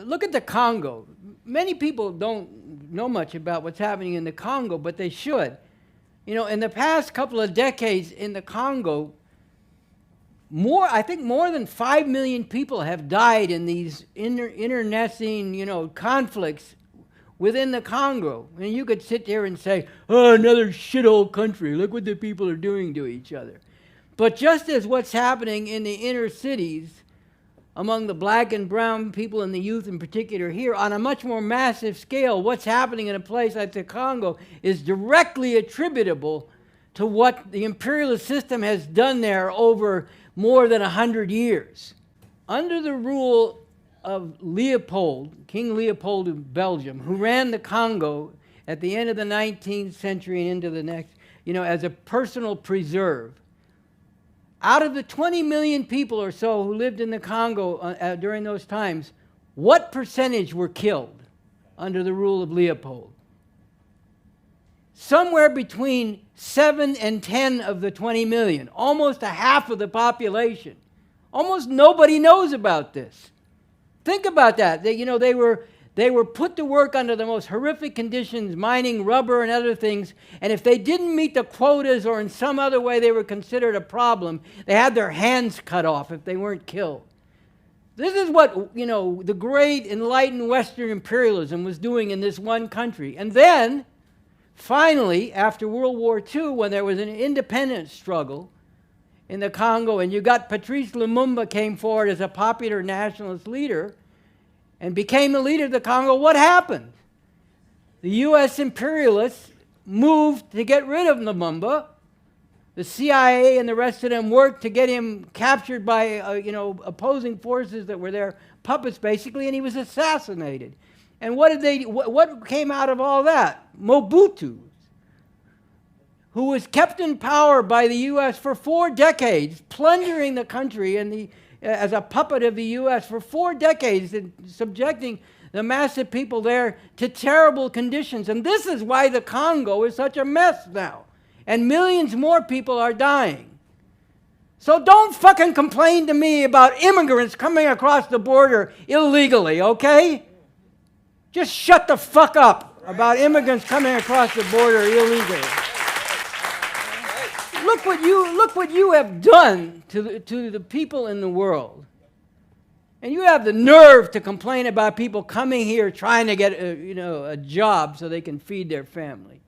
Look at the Congo. Many people don't know much about what's happening in the Congo, but they should. You know, in the past couple of decades in the Congo, I think more than 5 million people have died in these internecine, conflicts within the Congo. And you could sit there and say, oh, another shithole country. Look what the people are doing to each other. But just as what's happening in the inner cities, among the black and brown people and the youth in particular here, on a much more massive scale, what's happening in a place like the Congo is directly attributable to what the imperialist system has done there over more than 100 years. Under the rule of Leopold, King Leopold of Belgium, who ran the Congo at the end of the 19th century and into the next, as a personal preserve, out of the 20 million people or so who lived in the Congo during those times, what percentage were killed under the rule of Leopold? Somewhere between 7 and 10 of the 20 million, almost a half of the population. Almost nobody knows about this. Think about that. They were put to work under the most horrific conditions, mining rubber and other things, and if they didn't meet the quotas or in some other way they were considered a problem, they had their hands cut off if they weren't killed. This is what, the great enlightened Western imperialism was doing in this one country. And then, finally, after World War II, when there was an independence struggle in the Congo, and you got Patrice Lumumba came forward as a popular nationalist leader, and became the leader of the Congo, what happened? The U.S. imperialists moved to get rid of Lumumba. The CIA and the rest of them worked to get him captured by, opposing forces that were their puppets, basically, and he was assassinated. And what came out of all that? Mobutu, who was kept in power by the U.S. for 4 decades, plundering the country and as a puppet of the U.S. for 4 decades, and subjecting the massive people there to terrible conditions. And this is why the Congo is such a mess now. And millions more people are dying. So don't fucking complain to me about immigrants coming across the border illegally, okay? Just shut the fuck up about immigrants coming across the border illegally. Look what you have done to the people in the world. And you have the nerve to complain about people coming here trying to get a job so they can feed their family.